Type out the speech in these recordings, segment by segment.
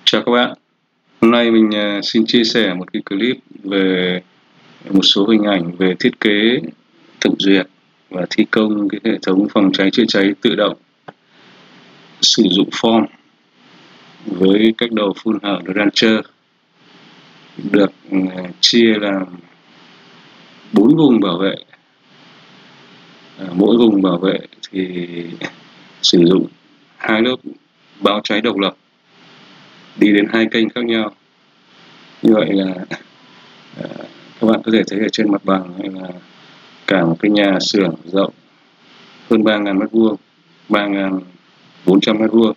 Chào các bạn, hôm nay mình xin chia sẻ một cái clip về một số hình ảnh về thiết kế, thẩm duyệt và thi công cái hệ thống phòng cháy chữa cháy tự động sử dụng form với cách đầu phun hở Rancher được chia làm 4 vùng bảo vệ. Mỗi vùng bảo vệ thì sử dụng 2 lớp báo cháy độc lập đi đến 2 kênh khác nhau. Như vậy là các bạn có thể thấy ở trên mặt bằng là cả một cái nhà xưởng rộng hơn 3.000 m², 3.400 m².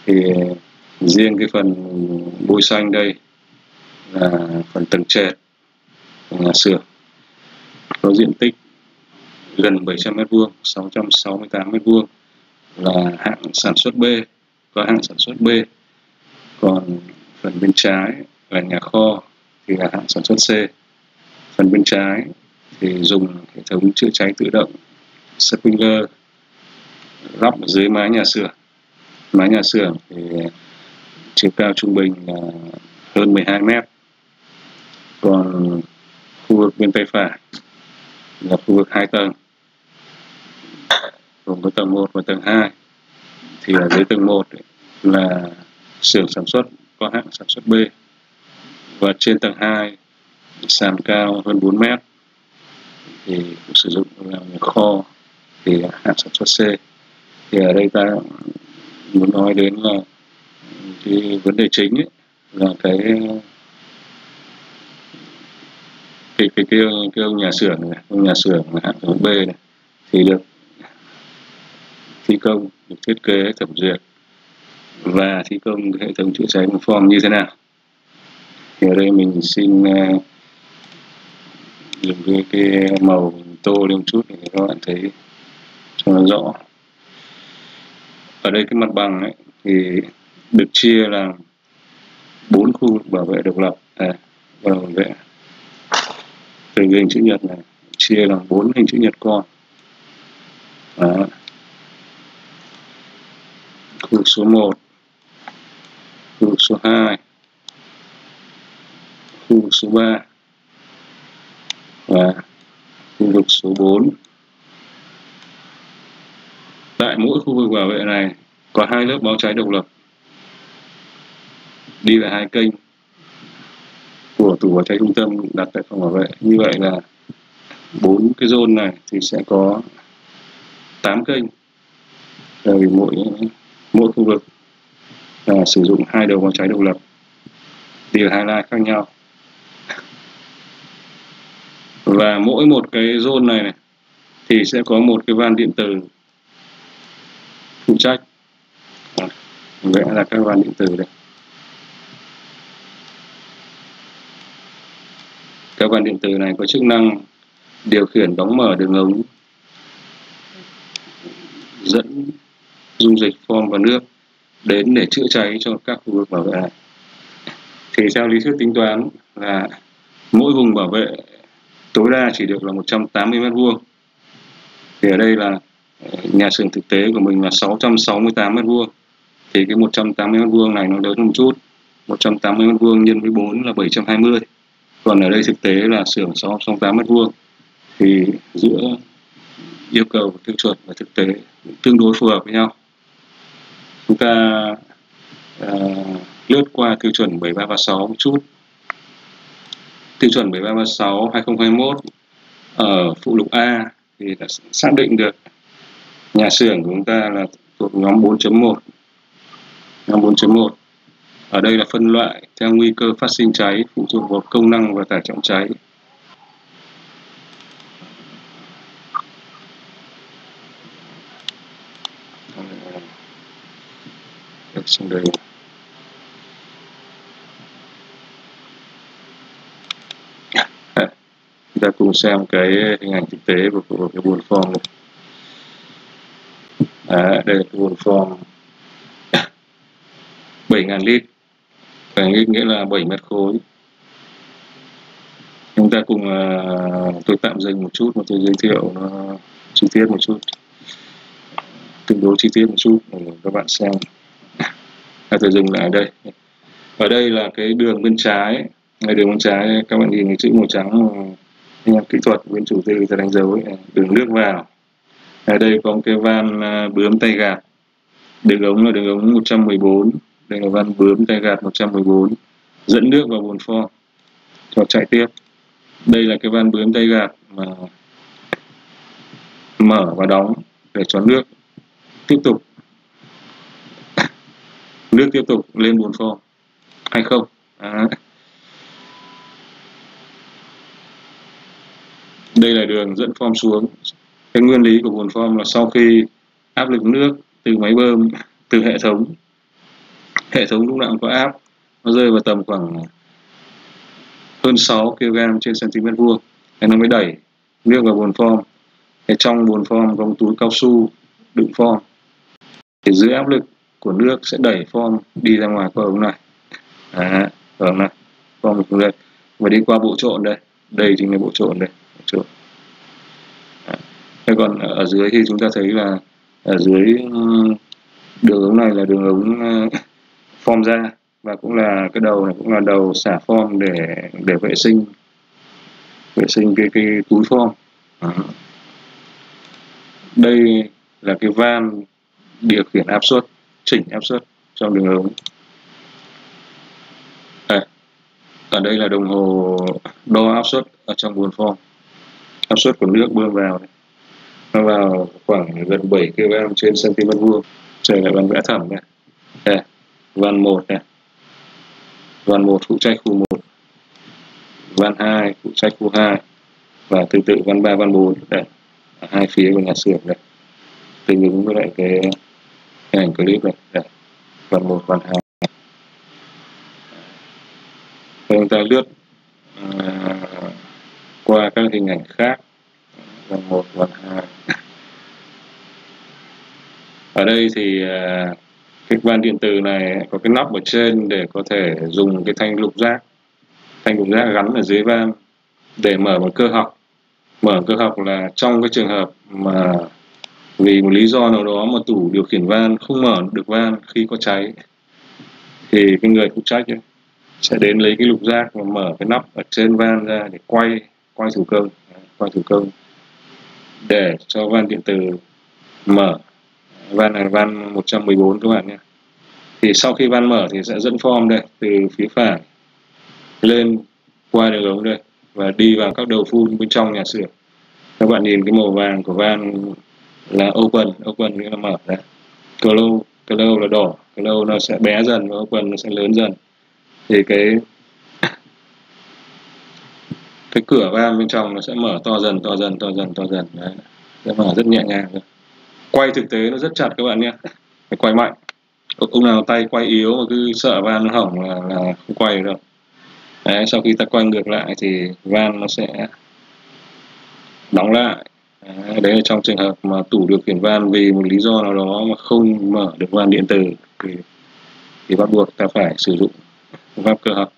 Thì riêng cái phần bôi xanh đây là phần tầng trệt của nhà xưởng, có diện tích gần 700 m², 668 m², là hạng sản xuất B, có hạng sản xuất B. Còn phần bên trái là nhà kho thì là hạng sản xuất C. Phần bên trái thì dùng hệ thống chữa cháy tự động sprinkler lắp ở dưới mái nhà xưởng. Mái nhà xưởng thì chiều cao trung bình là hơn 12 mét. Còn khu vực bên tay phải là khu vực 2 tầng, gồm có tầng 1 và tầng 2. Thì ở dưới tầng 1 là xưởng sản xuất có hạng sản xuất B, và trên tầng 2 sàn cao hơn 4 mét thì cũng sử dụng làm nhà kho thì là hạng sản xuất C. Thì ở đây ta muốn nói đến là cái vấn đề chính ấy, là cái ông nhà xưởng này, ông nhà xưởng hạng sản B này thì được thi công, được thiết kế, thẩm duyệt và thi công hệ thống chữa cháy bằng form như thế nào. Thì ở đây mình xin dùng cái màu mình tô lên một chút để các bạn thấy cho nó rõ. Ở đây cái mặt bằng ấy thì được chia làm 4 khu vực bảo vệ độc lập. Bảo vệ từ hình chữ nhật này chia làm 4 hình chữ nhật con. Đó. Khu vực số 1, khu vực số 2, khu vực số 3 và khu vực số 4. Tại mỗi khu vực bảo vệ này có 2 lớp báo cháy độc lập đi về 2 kênh của tủ báo cháy trung tâm đặt tại phòng bảo vệ. Như vậy là 4 cái zone này thì sẽ có 8 kênh, rồi mỗi khu vực sử dụng 2 đầu báo cháy độc lập đi ở 2 line khác nhau. Và mỗi một cái zone này thì sẽ có một cái van điện tử phụ trách. Vẽ là các van điện tử đây. Các van điện tử này có chức năng điều khiển đóng mở đường ống dẫn dung dịch form và nước đến để chữa cháy cho các khu vực bảo vệ này. Thì theo lý thuyết tính toán là mỗi vùng bảo vệ tối đa chỉ được là 180 m². Thì ở đây là nhà xưởng thực tế của mình là 668 m². Thì cái 180 m² này nó lớn hơn một chút. 180 m² nhân với 4 là 720. Còn ở đây thực tế là xưởng 668 m². Thì giữa yêu cầu tiêu chuẩn và thực tế tương đối phù hợp với nhau. Chúng ta lướt qua tiêu chuẩn 7336 một chút. Tiêu chuẩn 7336 2021 ở phụ lục A thì đã xác định được nhà xưởng của chúng ta là thuộc nhóm 4.1. Nhóm 4.1 ở đây là phân loại theo nguy cơ phát sinh cháy phụ thuộc vào công năng và tải trọng cháy. Trong đây chúng ta cùng xem cái hình ảnh thực tế của cái buồn form này. Đây là cái buồn form 7.000 lít, 7.000 lít nghĩa là 7 mét khối. Chúng ta cùng tôi tạm dừng một chút mà tôi giới thiệu nó chi tiết một chút, tương đối chi tiết một chút để các bạn xem. Tôi dừng lại ở đây. Ở đây là cái đường bên trái, ngay đường bên trái các bạn nhìn cái chữ màu trắng kỹ thuật bên chủ tư ta đánh dấu ấy, đường nước vào. Ở đây có một cái van bướm tay gạt, đường ống là đường ống 114, đây là van bướm tay gạt 114 dẫn nước vào bồn form cho chạy tiếp. Đây là cái van bướm tay gạt mà mở và đóng để cho nước tiếp tục lên bồn form hay không. Đây là đường dẫn form xuống. Cái nguyên lý của bồn form là sau khi áp lực nước từ máy bơm, từ hệ thống lúc nào cũng có áp, nó rơi vào tầm khoảng hơn 6 kg trên cm vuông, thì nó mới đẩy nước vào bồn form. Thì trong bồn form có một túi cao su đựng form, thì dưới áp lực của nước sẽ đẩy form đi ra ngoài qua ống này, ống này, form xuống đây và đi qua bộ trộn đây. Đây chính là bộ trộn đây, bộ trộn. Thế còn ở dưới thì chúng ta thấy là ở dưới đường ống này là đường ống form ra, và cũng là cái đầu này cũng là đầu xả form để vệ sinh cái túi form. Đây là cái van điều khiển áp suất, chỉnh áp suất trong đường ống. Ở đây là đồng hồ đo áp suất ở trong bồn form, áp suất của nước bơm vào này. Nó vào khoảng gần 7 kg trên cm vuông. Đây là van vẽ thẩm này. Đây, van 1 này. Van 1 phụ trách khu 1. Van 2 phụ trách khu 2. Và tương tự van 3, van 4 đây. Ở hai phía của nhà xưởng đây. Tương ứng với lại cái ảnh clip này. Đây. Van 1, van 2. Chúng ta lướt qua các hình ảnh khác. Van 1, van 2. Ở đây thì cái van điện từ này có cái nắp ở trên để có thể dùng cái thanh lục giác gắn ở dưới van để mở một cơ học. Mở cơ học là trong cái trường hợp mà vì một lý do nào đó mà tủ điều khiển van không mở được van khi có cháy, thì cái người phụ trách ấy sẽ đến lấy cái lục giác và mở cái nắp ở trên van ra để quay thủ công để cho van điện từ mở. Van này là van 114 các bạn nhé. Thì sau khi van mở thì sẽ dẫn form đây từ phía phải lên qua đường ống đây và đi vào các đầu phun bên trong nhà xưởng. Các bạn nhìn cái màu vàng của van là open nghĩa là mở đây. Close là đỏ, close nó sẽ bé dần và open nó sẽ lớn dần. Thì cái cửa van bên trong nó sẽ mở to dần. Đấy. Sẽ mở rất nhẹ nhàng. Quay thực tế nó rất chặt các bạn nhé, phải quay mạnh. Ông nào tay quay yếu mà cứ sợ van nó hỏng là không quay được đâu. Đấy, sau khi ta quay ngược lại thì van nó sẽ đóng lại. Đấy là trong trường hợp mà tủ điều khiển van vì một lý do nào đó mà không mở được van điện tử thì bắt buộc ta phải sử dụng phương pháp cơ học.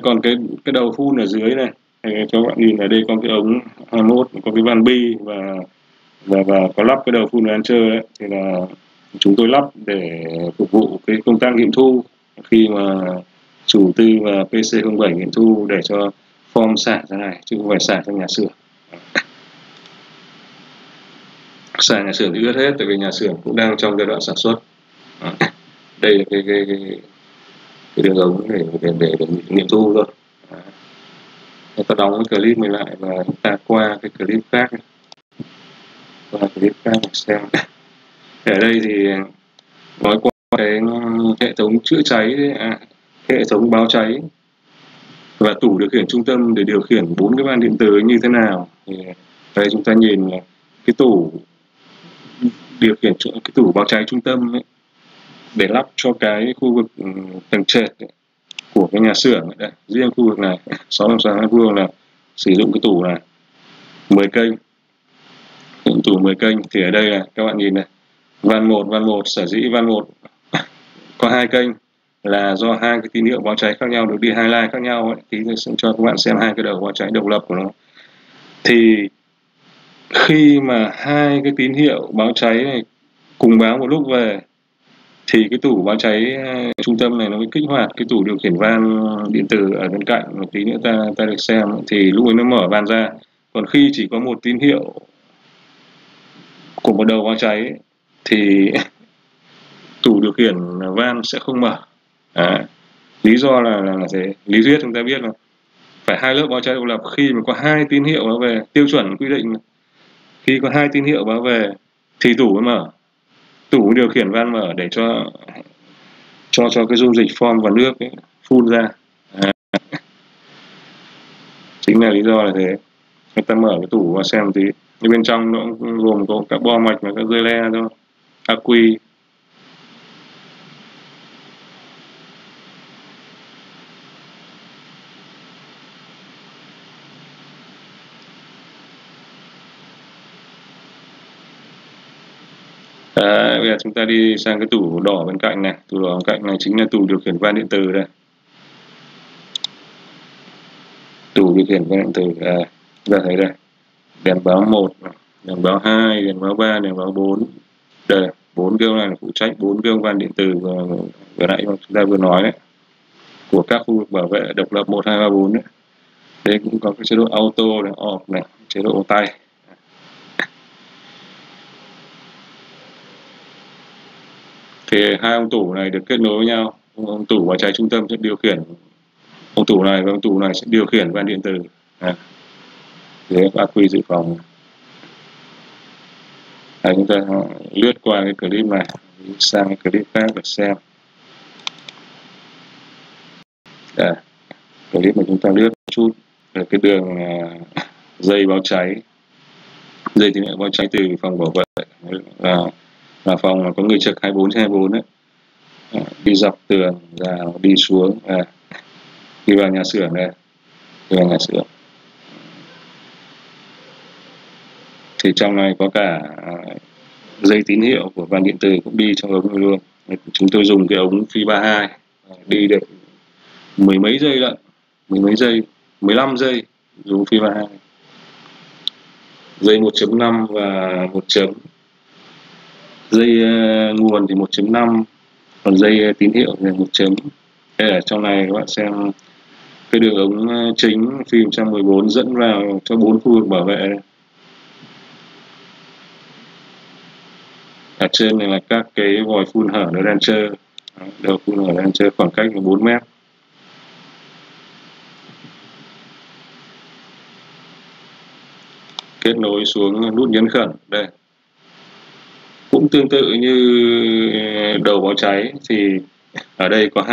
Còn cái đầu phun ở dưới này cho các bạn nhìn, ở đây có cái ống 21, có cái van bi và có lắp cái đầu phun Rancher ấy, thì là chúng tôi lắp để phục vụ cái công tác nghiệm thu khi mà chủ tư và PC07 nghiệm thu để cho form xả ra này chứ không phải xả trong nhà xưởng. Xả nhà xưởng thì ướt hết tại vì nhà xưởng cũng đang trong giai đoạn sản xuất. Đây là cái đường ống để nghiệm thu thôi. Người ta đóng cái clip này lại và chúng ta qua cái clip khác này. Xem. Ở đây thì nói qua cái hệ thống chữa cháy, hệ thống báo cháy và tủ điều khiển trung tâm để điều khiển 4 cái van điện tử như thế nào. Thì đây chúng ta nhìn cái tủ điều khiển, cái tủ báo cháy trung tâm ấy, để lắp cho cái khu vực tầng trệt ấy, của cái nhà xưởng ấy. Đây, riêng khu vực này 6,6 m² là sử dụng cái tủ này 10 kênh, tủ 10 kênh. Thì ở đây là các bạn nhìn này, van 1 sở dĩ van 1 có 2 kênh là do hai cái tín hiệu báo cháy khác nhau được đi hai line khác nhau ấy. Thì tôi sẽ cho các bạn xem hai cái đầu báo cháy độc lập của nó. Thì khi mà hai cái tín hiệu báo cháy này cùng báo một lúc về thì cái tủ báo cháy trung tâm này nó mới kích hoạt cái tủ điều khiển van điện tử ở bên cạnh, một tí nữa ta được xem, thì lúc ấy nó mở van ra. Còn khi chỉ có một tín hiệu của một đầu báo cháy thì tủ điều khiển van sẽ không mở. Lý do là thế. Lý thuyết chúng ta biết là phải hai lớp báo cháy độc lập. Khi mà có hai tín hiệu báo về, tiêu chuẩn quy định khi có hai tín hiệu báo về thì tủ mới mở, tủ điều khiển van mở để cho cái dung dịch form và nước ấy phun ra. Chính là lý do là thế. Người ta mở cái tủ và xem tí, nhưng bên trong nó cũng gồm có cả bo mạch và các dây le thôi, aqui. Bây giờ chúng ta đi sang cái tủ đỏ bên cạnh này. Tủ đỏ bên cạnh này chính là tủ điều khiển van điện tử đây. Tủ điều khiển van điện tử ra thấy đây, đèn báo 1, đèn báo 2, đèn báo 3, đèn báo 4. Đây, 4 cái này là phụ trách 4 cái van điện tử vừa nãy chúng ta vừa nói đấy, của các khu vực bảo vệ độc lập 1, 2, 3, 4 đấy. Đây cũng có cái chế độ auto này, off này, chế độ tay. Thì hai ông tủ này được kết nối với nhau. Ông tủ báo cháy trung tâm sẽ điều khiển, ông tủ này và ông tủ này sẽ điều khiển van điện tử. Đấy, aqui dự phòng. Chúng ta lướt qua cái clip này sang cái clip khác để xem. Clip mà chúng ta lướt một chút về cái đường dây báo cháy, dây tín hiệu báo cháy từ phòng bảo vệ là phòng mà có người trực 24/24 đấy, đi dọc tường ra đi xuống, đi vào nhà xưởng này, đi vào nhà xưởng. Thì trong này có cả dây tín hiệu của van điện tử cũng đi trong ống này luôn. Chúng tôi dùng cái ống phi 32 đi được mười mấy giây lận, 15 giây dùng phi 32. Dây 1.5 và 1 chấm. Dây nguồn thì 1.5, còn dây tín hiệu thì 1 chấm. Đây ở trong này các bạn xem cái đường ống chính phi 114 dẫn vào cho 4 khu vực bảo vệ đây. Ở trên này là các cái vòi phun hở nó đang trơ, đầu phun hở đang trơ khoảng cách là 4 mét. Kết nối xuống nút nhấn khẩn đây. Cũng tương tự như đầu báo cháy thì ở đây có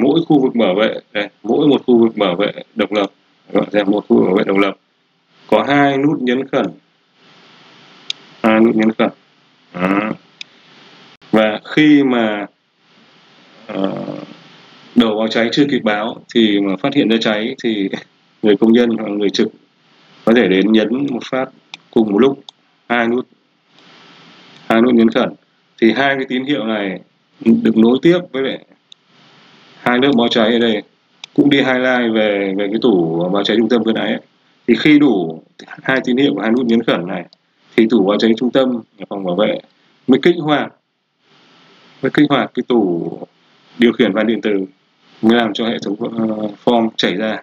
mỗi khu vực bảo vệ đây, mỗi một khu vực bảo vệ độc lập, gọi là một khu vực bảo vệ độc lập có 2 nút nhấn khẩn, 2 nút nhấn khẩn. Và khi mà đầu báo cháy chưa kịp báo thì mà phát hiện ra cháy thì người công nhân hoặc người trực có thể đến nhấn một phát cùng một lúc 2 nút nhấn khẩn, thì 2 cái tín hiệu này được nối tiếp với lại 2 lớp báo cháy ở đây cũng đi highlight về cái tủ báo cháy trung tâm vừa nãy ấy. Thì khi đủ 2 tín hiệu của 2 nút nhấn khẩn này thì tủ báo cháy trung tâm phòng bảo vệ mới kích hoạt cái tủ điều khiển van điện tử, mới làm cho hệ thống form chảy ra.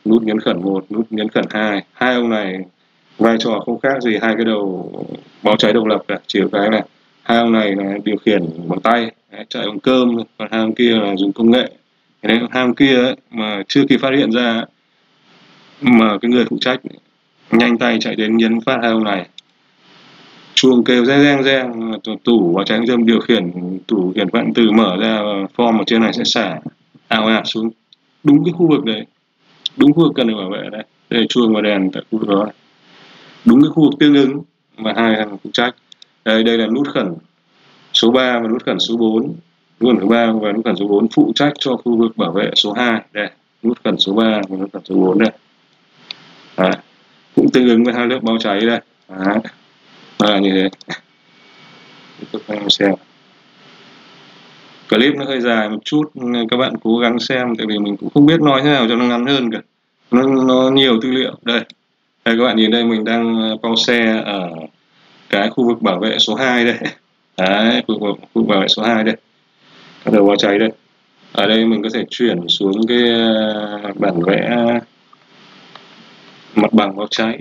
Nút nhấn khẩn 1, nút nhấn khẩn 2. Hai ông này vai trò không khác gì hai cái đầu báo cháy độc lập cả, chỉ có cái là hai ông này là điều khiển bằng tay, chạy bằng cơm, còn hai ông kia là dùng công nghệ. Thế nên hai ông kia ấy, mà chưa kịp phát hiện ra mà cái người phụ trách nhanh tay chạy đến nhấn phát hai ông này, chuông kêu reng reng, tủ báo cháy trung tâm điều khiển tủ khiển van từ mở ra, form ở trên này sẽ xả ào ạt xuống đúng cái khu vực đấy, đúng khu vực cần được bảo vệ đấy. Đây là chuông và đèn tại khu vực đó này, đúng cái khu vực tương ứng mà hai thằng phụ trách. Đây là nút khẩn số 3 và nút khẩn số 4. Nút khẩn số 3 và nút khẩn số 4 phụ trách cho khu vực bảo vệ số 2. Đây, nút khẩn số 3 và nút khẩn số 4 đây. Cũng tương ứng với hai lớp báo cháy đây. Nó là như thế. Tiếp tục anh xem. Clip nó hơi dài một chút, các bạn cố gắng xem, tại vì mình cũng không biết nói thế nào cho nó ngắn hơn cả. Nó nhiều tư liệu. Đây các bạn nhìn đây, mình đang pause ở cái khu vực bảo vệ số 2 đây. Đấy, phụ vào lại số 2 đây, các đầu báo cháy đây. Ở đây mình có thể chuyển xuống cái bản vẽ mặt bằng báo cháy.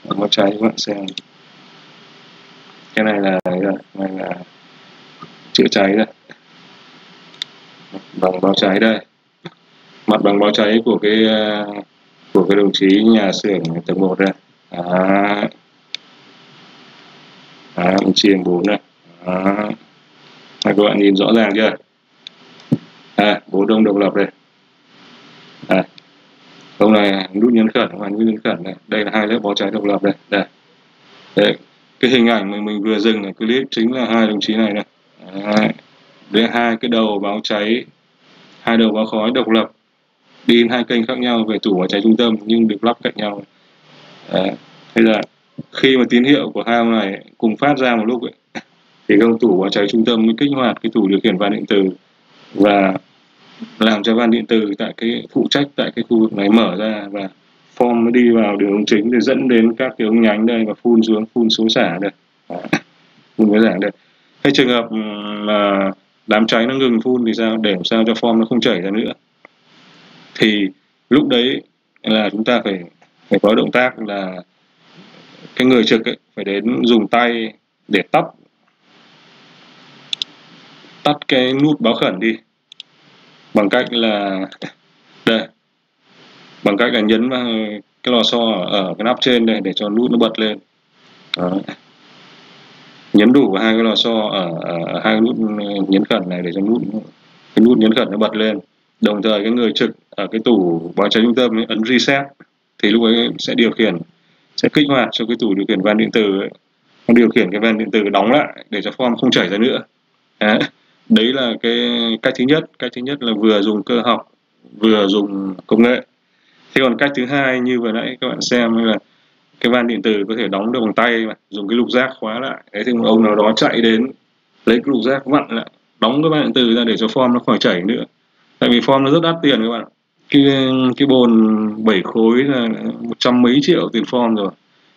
Báo cháy các bạn xem, cái này là chữa cháy đây, mặt bằng báo cháy đây, mặt bằng báo cháy của cái đồng chí nhà xưởng tầng 1 đây. Mình chia thành 4 này. Các bạn nhìn rõ ràng chưa? 4 ông độc lập đây. Ông này nút nhấn khẩn, nút nhấn khẩn này. Đây là 2 lớp báo cháy độc lập đây. Đây. Cái hình ảnh mình vừa dừng ở clip chính là 2 đồng chí này này. Đây 2 cái đầu báo cháy, 2 đầu báo khói độc lập, đi 2 kênh khác nhau về tủ báo cháy trung tâm nhưng được lắp cạnh nhau. Thế là khi mà tín hiệu của 2 ông này cùng phát ra một lúc ấy, thì công tủ báo cháy trung tâm mới kích hoạt cái tủ điều khiển van điện tử và làm cho van điện tử tại cái phụ trách tại cái khu vực này mở ra, và form nó đi vào đường ống chính để dẫn đến các cái ống nhánh đây và phun xuống, phun số xả đây, phun cái xả đây. Hay trường hợp mà đám cháy nó ngừng phun thì sao, để làm sao cho form nó không chảy ra nữa, thì lúc đấy là chúng ta phải có động tác là cái người trực ấy phải đến dùng tay để tắt cái nút báo khẩn đi, bằng cách là đây, bằng cách là nhấn vào cái lò xo ở cái nắp trên đây để cho nút nó bật lên. Đó. Nhấn đủ 2 cái lò xo ở 2 nút nhấn khẩn này để cho cái nút nhấn khẩn nó bật lên. Đồng thời cái người trực ở cái tủ báo cháy trung tâm ấy, ấn reset thì lúc ấy sẽ kích hoạt cho cái tủ điều khiển van điện tử ấy, nó điều khiển cái van điện tử đóng lại để cho form không chảy ra nữa. Đấy là cái cách thứ nhất. Cách thứ nhất là vừa dùng cơ học vừa dùng công nghệ. Thế còn cách thứ hai như vừa nãy các bạn xem là cái van điện tử có thể đóng được bằng tay mà dùng cái lục giác khóa lại. Thế thì một ông nào đó chạy đến lấy cái lục giác vặn lại, đóng cái van điện tử ra để cho form nó khỏi chảy nữa. Tại vì form nó rất đắt tiền các bạn. Cái bồn 7 khối là 100 mấy triệu tiền form rồi.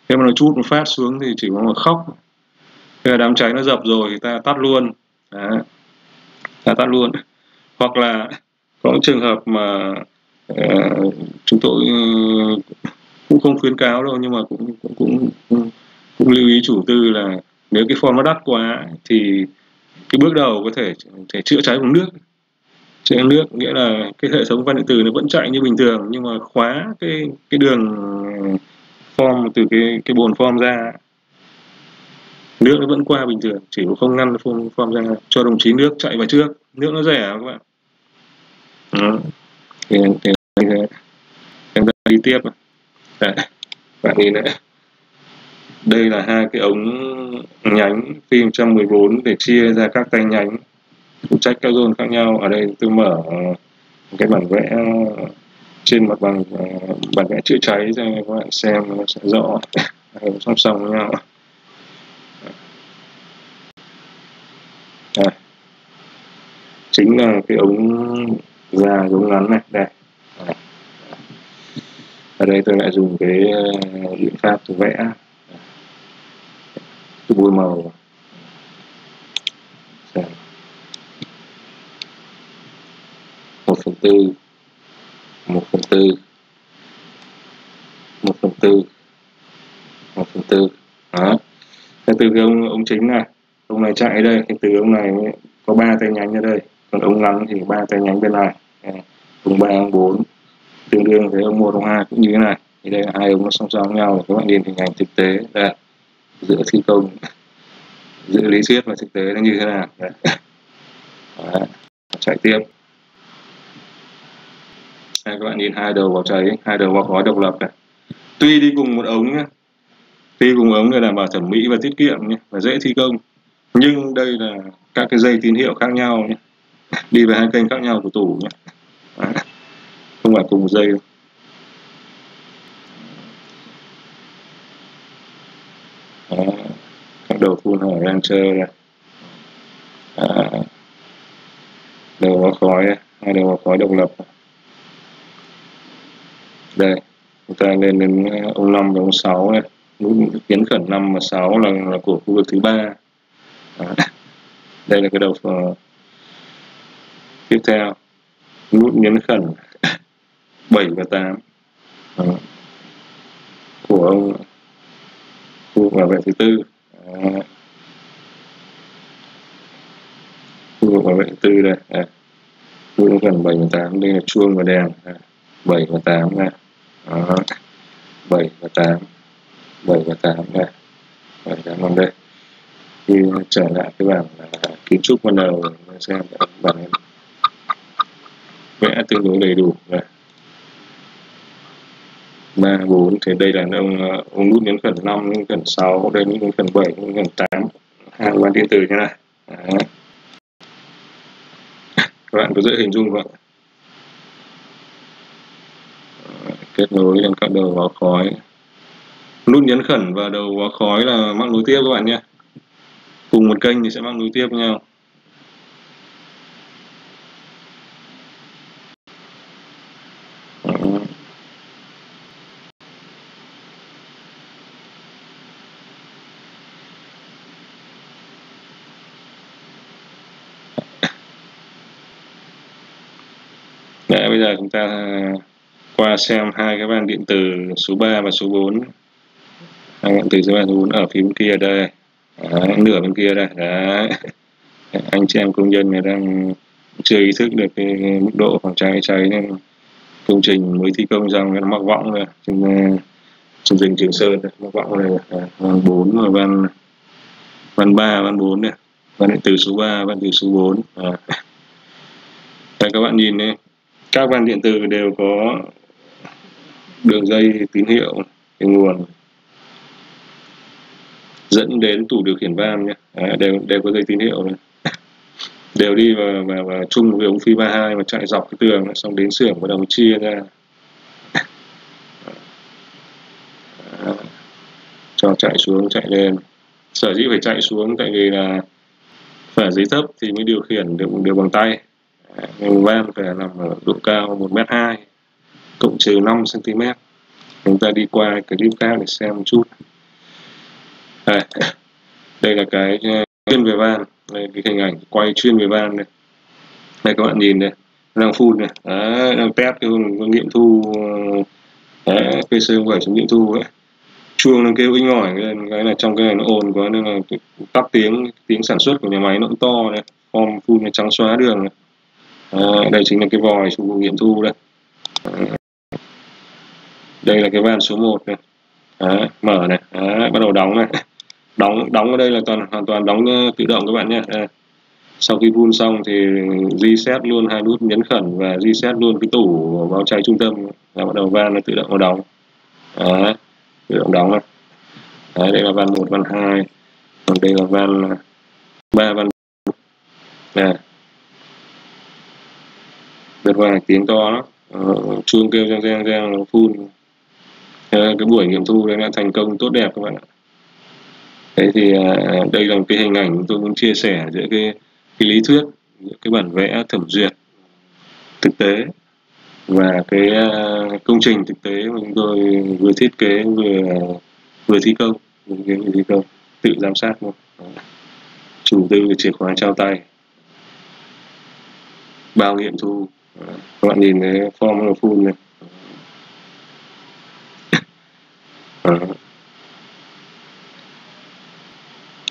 Thế mà nó chút một phát xuống thì chỉ có mà khóc. Thế là đám cháy nó dập rồi thì ta tắt luôn. Ta tắt luôn. Hoặc là có trường hợp mà chúng tôi cũng không khuyến cáo đâu, nhưng mà cũng lưu ý chủ tư là nếu cái form nó đắt quá thì cái bước đầu có thể chữa cháy bằng nước. Chữa nước nghĩa là cái hệ thống van điện tử nó vẫn chạy như bình thường nhưng mà khóa cái đường form từ cái bồn form ra, nước nó vẫn qua bình thường, chỉ có không ngăn form ra, cho đồng chí nước chạy vào trước. Nước nó rẻ các bạn. Thì em đi tiếp. Bạn nhìn đấy, đây là 2 cái ống nhánh pin 114 để chia ra các tay nhánh phụ trách các zone khác nhau. Ở đây tôi mở cái bản vẽ trên mặt bằng bản vẽ chữa cháy cho các bạn xem nó sẽ rõ song song với nhau. Chính là cái ống dài, ống ngắn này đây. Ở đây tôi lại dùng cái biện pháp tôi vẽ, tôi bôi màu. 1/4 1/4 1/4 1/4. Đó. Thế từ cái ống chính này, ông này chạy đây, thì từ ông này có 3 tay nhánh ở đây, còn ống ngắn thì 3 tay nhánh bên này, ống 3, ống 4 tương đương với ống 1, ống 2 cũng như thế này. Thì đây là 2 ống nó song song nhau, các bạn nhìn hình ảnh thực tế đây, giữa thi công, giữa lý thuyết và thực tế nó như thế nào. Đó. Chạy tiếp. Các bạn nhìn 2 đầu báo cháy, 2 đầu báo khói độc lập này. Tuy đi cùng một ống nhé, tuy cùng ống để đảm bảo thẩm mỹ và tiết kiệm nhé, và dễ thi công, nhưng đây là các cái dây tín hiệu khác nhau nhé, đi về 2 kênh khác nhau của tủ nhé. Không phải cùng một dây đâu. Các đầu phun hở đang chơi này. Đầu báo khói, 2 đầu báo khói độc lập. Đây, chúng ta lên đến ống 5 và ống 6 này. Nút nhấn khẩn 5 và 6 là của khu vực thứ 3. Đây là cái đầu tiếp theo, nút nhấn khẩn 7 và 8 của ông khu bảo vệ thứ tư. Khu vực bảo vệ thứ tư đây, nút nhấn khẩn 7 và 8, đây là chuông và đèn, 7 và 8 này, 7 và 8, 7 và 8 này, 7 và 8 đây. Khi trở lại cái bảng kiến trúc ban đầu xem bản vẽ tương đối đầy đủ này. 3, 4 thì đây là ông nút nhấn khẩn 5, nhấn khẩn 6, đây nút nhấn khẩn 7, nhấn khẩn 8, hàng bán điện tử như này. Các bạn có dễ hình dung không ạ? Kết nối lên các đầu báo khói. Nút nhấn khẩn và đầu báo khói là mắc nối tiếp các bạn nhé. Cùng một kênh thì sẽ mắc nối tiếp với nhau. Đấy, bây giờ chúng ta qua xem hai cái van điện tử số 3 và số 4. Hai van điện tử số 3 và số 4 ở phía bên kia đây. Đấy, nửa bên kia đây. Đấy. Anh chị em công nhân này đang chưa ý thức được cái mức độ phòng cháy cháy nên công trình mới thi công xong nó mắc võng rồi trên rừng Trường Sơn đây, mắc võng này, van 4 và van 3, van 4 này, van điện tử số 3, van điện tử số 4. Đây các bạn nhìn đây, các van điện tử đều có đường dây tín hiệu, cái nguồn dẫn đến tủ điều khiển van nhé, đều có dây tín hiệu này. Đều đi và chung với ống phi 32 mà chạy dọc cái tường, xong đến xưởng bắt đầu chia ra cho chạy xuống chạy lên. Sở dĩ phải chạy xuống tại vì là phải dưới thấp thì mới điều khiển được bằng tay. Van phải nằm ở độ cao 1m2 cộng trừ 5 cm. Chúng ta đi qua clip khác để xem một chút. Đây là cái chuyên về van, đây cái hình ảnh quay chuyên về van này. Đây các bạn nhìn này, đang phun này, đang test cái nghiệm thu PC07 trong nghiệm thu ấy. Chuông nó kêu inh ỏi lên, cái này trong cái này nó ồn quá nên là tắt tiếng sản xuất của nhà máy nó cũng to này, form phun nó trắng xóa đường này. Đây chính là cái vòi phục vụ nghiệm thu đây. Đây là cái van số 1 này, mở này, bắt đầu đóng này. Đóng ở đây là hoàn toàn đóng tự động các bạn nhé. Sau khi phun xong thì reset luôn hai nút nhấn khẩn và reset luôn cái tủ báo cháy trung tâm, là bắt đầu van nó tự động nó đóng. Tự động đóng này. Đây là van 1, van 2, còn đây là van 3, van 4 nè. Rất vài tiếng to lắm, chuông kêu reng nó phun. Cái buổi nghiệm thu đấy đã thành công tốt đẹp các bạn ạ. Thế thì đây là một cái hình ảnh tôi muốn chia sẻ giữa cái lý thuyết, giữa cái bản vẽ thẩm duyệt thực tế và cái công trình thực tế mà chúng tôi vừa thiết kế vừa thi công, tự giám sát luôn. Chủ tư chìa khóa trao tay, bao nghiệm thu. Các bạn nhìn cái form nó phun này.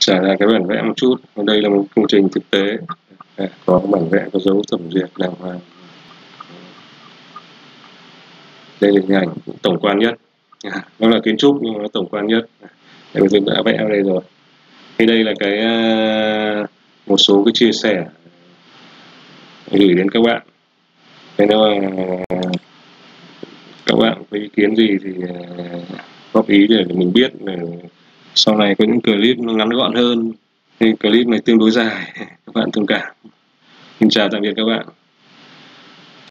Trả ra cái bản vẽ một chút. Đây là một công trình thực tế, có bản vẽ có dấu thẩm duyệt đàng hoàng. Đây là hình ảnh tổng quan nhất, nó là kiến trúc nhưng mà nó tổng quan nhất. Đây tôi đã vẽ ở đây rồi. Thì đây là cái một số cái chia sẻ gửi đến các bạn. Thế nếu mà các bạn có ý kiến gì thì góp ý để mình biết, để sau này có những clip nó ngắn gọn hơn. Thì clip này tương đối dài, các bạn thông cảm. Xin chào tạm biệt các bạn.